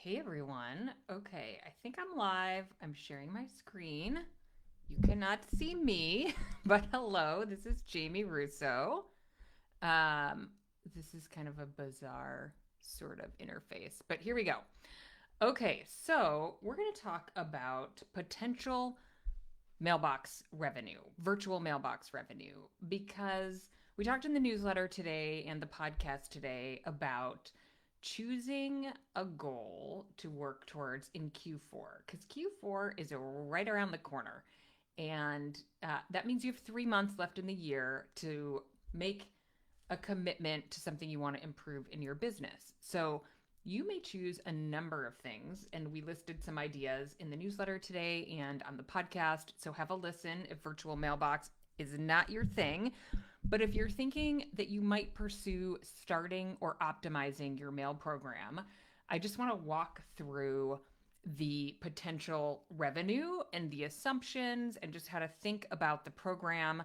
Hey everyone. Okay, I think I'm live. I'm sharing my screen. You cannot see me, but hello, this is Jamie Russo. Um, this is kind of a bizarre sort of interface, but here we go. Okay, so we're going to talk about potential mailbox revenue, virtual mailbox revenue, because we talked in the newsletter today and the podcast today about choosing a goal to work towards in Q4, because Q4 is right around the corner. And that means you have 3 months left in the year to make a commitment to something you want to improve in your business. So you may choose a number of things, and we listed some ideas in the newsletter today and on the podcast. So have a listen if virtual mailbox is not your thing. But if you're thinking that you might pursue starting or optimizing your mail program, I just want to walk through the potential revenue and the assumptions and just how to think about the program.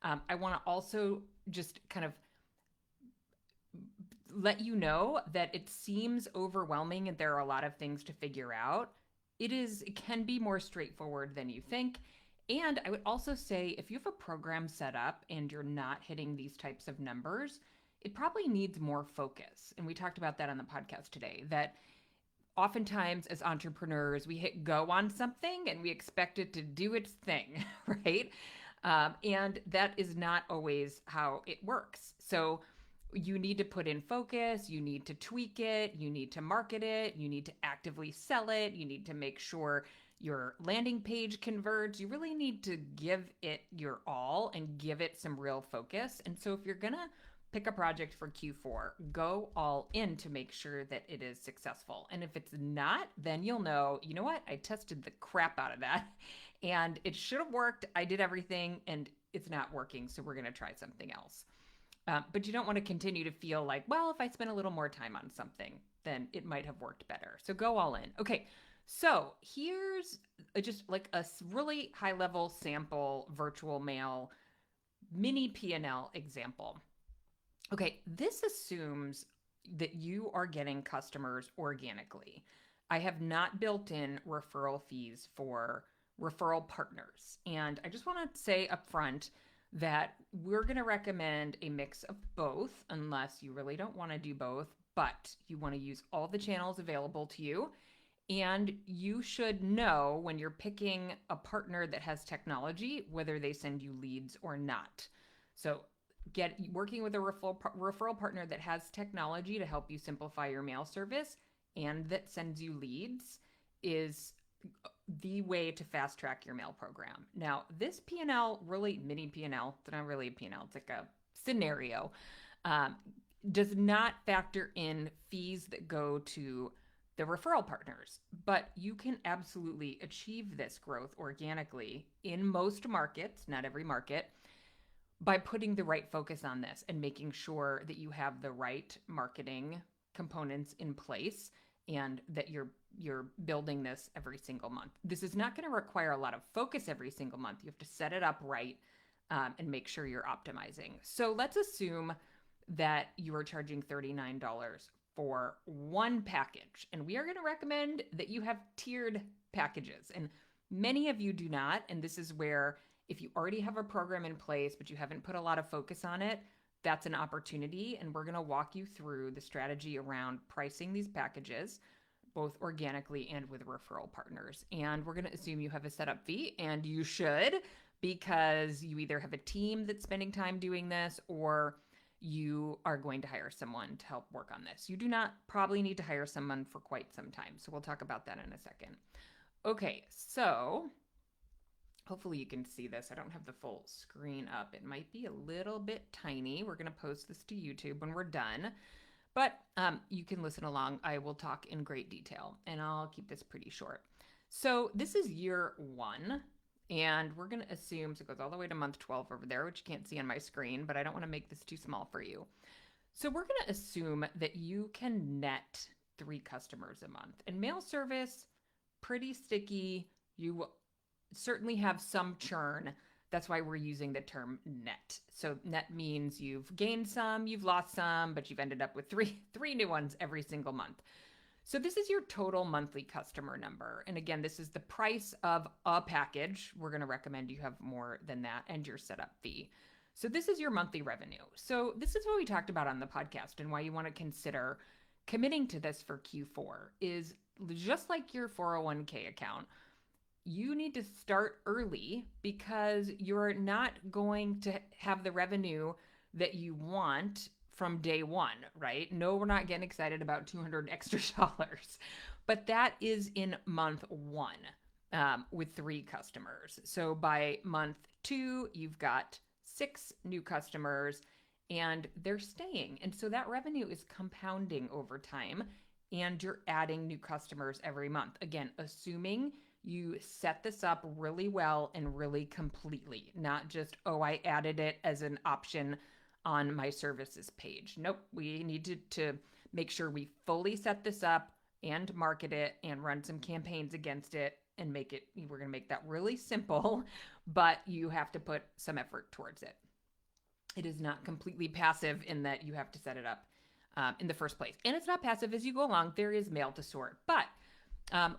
I want to also just kind of let you know that it seems overwhelming and there are a lot of things to figure out. It can be more straightforward than you think. And I would also say if you have a program set up and you're not hitting these types of numbers, it probably needs more focus. And we talked about that on the podcast today, that oftentimes as entrepreneurs, we hit go on something and we expect it to do its thing, right? And that is not always how it works. So you need to put in focus, you need to tweak it, you need to market it, you need to actively sell it, you need to make sure your landing page converts. You really need to give it your all and give it some real focus. And so if you're going to pick a project for Q4, go all in to make sure that it is successful. And if it's not, then you'll know, you know what? I tested the crap out of that and it should have worked. I did everything and it's not working. So we're going to try something else. But you don't want to continue to feel like, well, if I spend a little more time on something, then it might have worked better. So go all in. Okay. So here's just like a really high level sample virtual mail mini P&L example. Okay. This assumes that you are getting customers organically. I have not built in referral fees for referral partners. And I just want to say upfront that we're going to recommend a mix of both unless you really don't want to do both, but you want to use all the channels available to you. And you should know when you're picking a partner that has technology, whether they send you leads or not. So get working with a referral partner that has technology to help you simplify your mail service and that sends you leads is the way to fast track your mail program. Now, this P&L, really mini P&L, it's not really a P&L, it's like a scenario, um, does not factor in fees that go to the referral partners. But you can absolutely achieve this growth organically in most markets, not every market, by putting the right focus on this and making sure that you have the right marketing components in place and that you're building this every single month. This is not going to require a lot of focus every single month. You have to set it up right and make sure you're optimizing. So let's assume that you are charging $39 for one package. And we are going to recommend that you have tiered packages. And many of you do not. And this is where if you already have a program in place, but you haven't put a lot of focus on it, that's an opportunity. And we're going to walk you through the strategy around pricing these packages, both organically and with referral partners. And we're going to assume you have a setup fee, and you should, because you either have a team that's spending time doing this or you are going to hire someone to help work on this. You do not probably need to hire someone for quite some time. So we'll talk about that in a second. Okay, so hopefully you can see this. I don't have the full screen up. It might be a little bit tiny. We're going to post this to YouTube when we're done. But you can listen along. I will talk in great detail, and I'll keep this pretty short. So this is year one, and we're going to assume, so it goes all the way to month 12 over there, which you can't see on my screen, but I don't want to make this too small for you. So we're going to assume that you can net 3 customers a month. And mail service, pretty sticky. You certainly have some churn. That's why we're using the term net. So net means you've gained some, you've lost some, but you've ended up with three new ones every single month. So this is your total monthly customer number. And again, this is the price of a package. We're going to recommend you have more than that, and your setup fee. So this is your monthly revenue. So this is what we talked about on the podcast, and why you want to consider committing to this for Q4 is just like your 401k account. You need to start early because you're not going to have the revenue that you want from day one, right? No, we're not getting excited about 200 extra dollars, but that is in month one with 3 customers. So by month 2, you've got 6 new customers and they're staying. And so that revenue is compounding over time and you're adding new customers every month. Again, assuming you set this up really well and really completely, not just, oh, I added it as an option on my services page. Nope, we need to make sure we fully set this up and market it and run some campaigns against it and make it, we're going to make that really simple, but you have to put some effort towards it. It is not completely passive in that you have to set it up in the first place. And it's not passive as you go along. There is mail to sort, but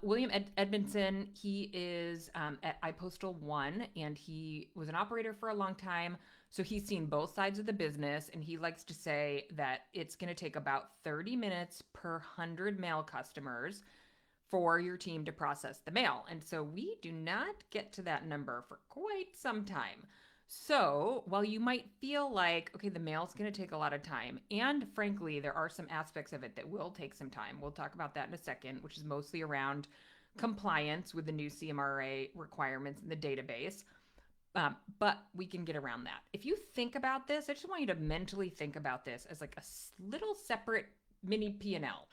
William Edmondson, he is at iPostal 1, and he was an operator for a long time. So he's seen both sides of the business, and he likes to say that it's going to take about 30 minutes per 100 mail customers for your team to process the mail. And so we do not get to that number for quite some time. So while you might feel like, okay, the mail's going to take a lot of time, and frankly, there are some aspects of it that will take some time. We'll talk about that in a second, which is mostly around compliance with the new CMRA requirements in the database. But we can get around that. If you think about this, I just want you to mentally think about this as like a little separate mini P&L.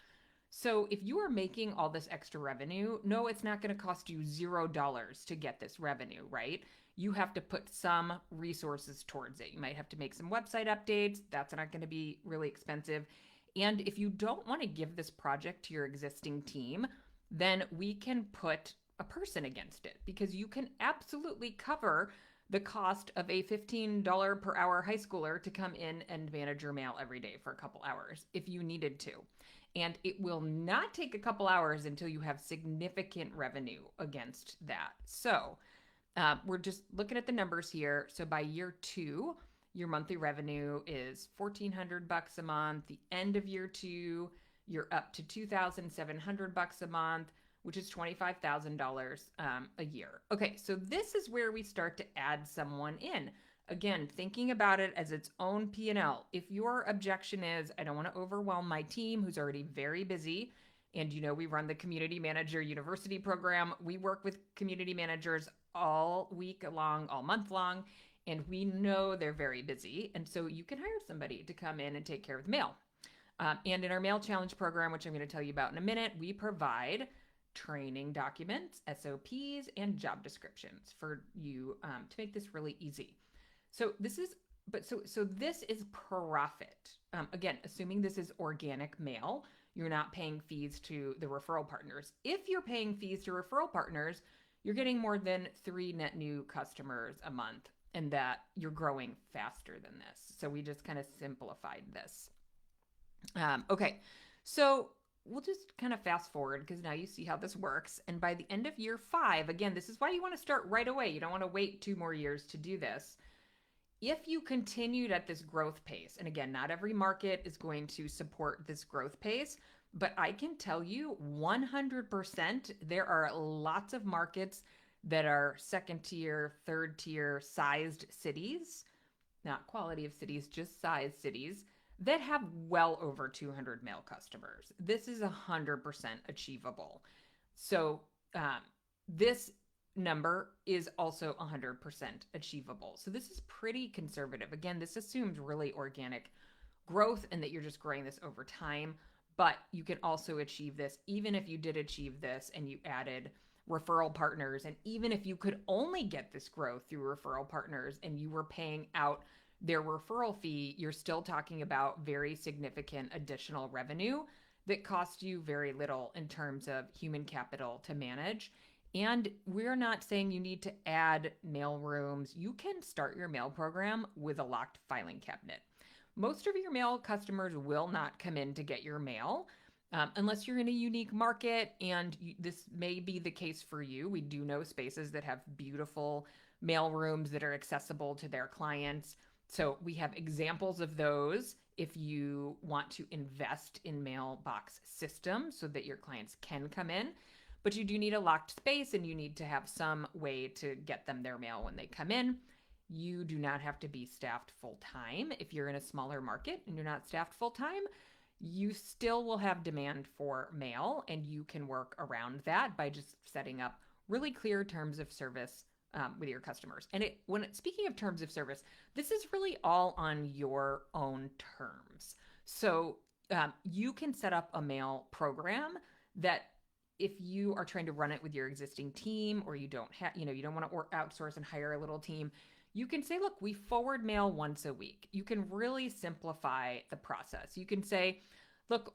So if you are making all this extra revenue, no, it's not going to cost you $0 to get this revenue, right? You have to put some resources towards it. You might have to make some website updates. That's not going to be really expensive. And if you don't want to give this project to your existing team, then we can put a person against it because you can absolutely cover the cost of a $15 per hour high schooler to come in and manage your mail every day for a couple hours if you needed to. And it will not take a couple hours until you have significant revenue against that. So we're just looking at the numbers here. So by year 2, your monthly revenue is $1,400 a month. The end of year 2, you're up to $2,700 a month, which is $25,000 a year. Okay, so this is where we start to add someone in. Again, thinking about it as its own P&L. If your objection is, I don't want to overwhelm my team who's already very busy, and we run the Community Manager University program. We work with community managers all week long, all month long, and we know they're very busy. And so you can hire somebody to come in and take care of the mail. And in our Mail Challenge program, which I'm going to tell you about in a minute, we provide training documents, SOPs, and job descriptions for you to make this really easy. So this is profit. Again, assuming this is organic mail, you're not paying fees to the referral partners. If you're paying fees to referral partners, you're getting more than 3 net new customers a month, and that you're growing faster than this. So we just kind of simplified this. Okay, so we'll just kind of fast forward because now you see how this works. And by the end of year 5, again, this is why you want to start right away. You don't want to wait 2 more years to do this. If you continued at this growth pace, and again, not every market is going to support this growth pace, but I can tell you 100% there are lots of markets that are 2nd tier, 3rd tier sized cities, not quality of cities, just size cities, that have well over 200 mail customers. This is 100% achievable. So this number is also 100% achievable. So this is pretty conservative. Again, this assumes really organic growth and that you're just growing this over time, but you can also achieve this even if you did achieve this and you added referral partners. And even if you could only get this growth through referral partners and you were paying out their referral fee, you're still talking about very significant additional revenue that cost you very little in terms of human capital to manage. And we're not saying you need to add mail rooms. You can start your mail program with a locked filing cabinet. Most of your mail customers will not come in to get your mail. Unless you're in a unique market, and this may be the case for you. We do know spaces that have beautiful mail rooms that are accessible to their clients. So we have examples of those if you want to invest in mailbox systems so that your clients can come in. But you do need a locked space and you need to have some way to get them their mail when they come in. You do not have to be staffed full time. If you're in a smaller market and you're not staffed full time, you still will have demand for mail, and you can work around that by just setting up really clear terms of service with your customers. And speaking of terms of service, this is really all on your own terms. So you can set up a mail program that, if you are trying to run it with your existing team, or you don't have, you don't want to outsource and hire a little team, you can say, look, we forward mail once a week. You can really simplify the process. You can say, look,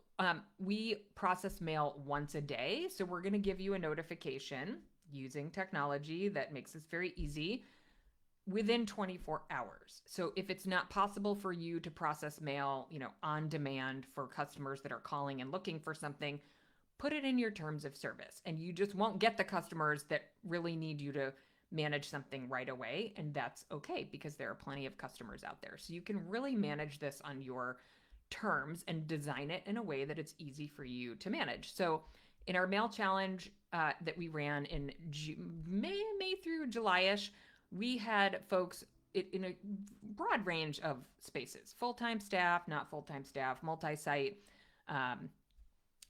we process mail once a day, so we're going to give you a notification using technology that makes this very easy within 24 hours. So if it's not possible for you to process mail, on demand for customers that are calling and looking for something, put it in your terms of service, and you just won't get the customers that really need you to manage something right away. And that's okay, because there are plenty of customers out there. So you can really manage this on your terms and design it in a way that it's easy for you to manage. So in our mail challenge that we ran in May through July-ish, we had folks in a broad range of spaces: full-time staff, not full-time staff, multi-site,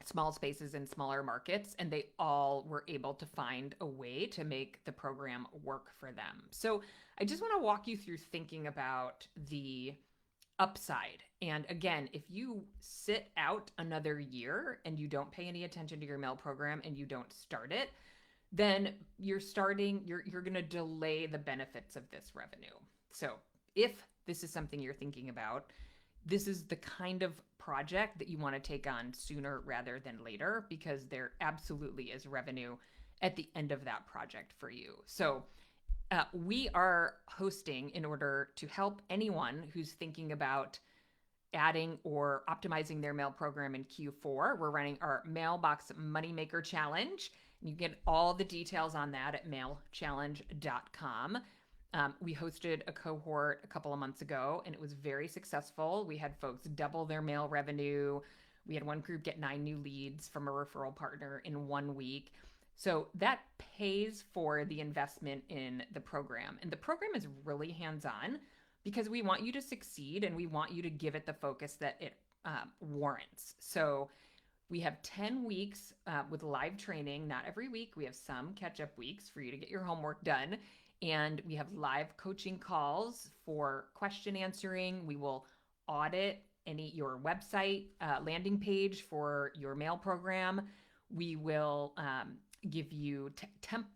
small spaces in smaller markets, and they all were able to find a way to make the program work for them. So I just want to walk you through thinking about the upside. And again, if you sit out another year and you don't pay any attention to your mail program and you don't start it, then you're going to delay the benefits of this revenue. So if this is something you're thinking about, this is the kind of project that you want to take on sooner rather than later, because there absolutely is revenue at the end of that project for you. So we are hosting, in order to help anyone who's thinking about adding or optimizing their mail program in Q4, we're running our Mailbox Moneymaker Challenge. You can get all the details on that at mailchallenge.com. We hosted a cohort a couple of months ago, and it was very successful. We had folks double their mail revenue. We had one group get 9 new leads from a referral partner in 1 week. So that pays for the investment in the program. And the program is really hands-on, because we want you to succeed and we want you to give it the focus that it warrants. So we have 10 weeks with live training, not every week. We have some catch-up weeks for you to get your homework done. And we have live coaching calls for question answering. We will audit your website landing page for your mail program. We will give you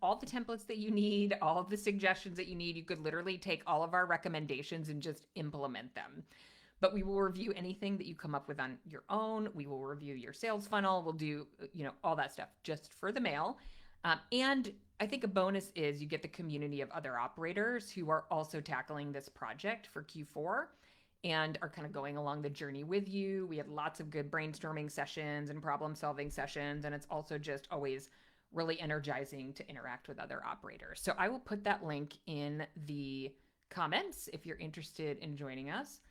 all the templates that you need, all of the suggestions that you need. You could literally take all of our recommendations and just implement them. But we will review anything that you come up with on your own. We will review your sales funnel. We'll do, all that stuff just for the mail. And I think a bonus is you get the community of other operators who are also tackling this project for Q4 and are kind of going along the journey with you. We have lots of good brainstorming sessions and problem-solving sessions, and it's also just always really energizing to interact with other operators. So I will put that link in the comments if you're interested in joining us.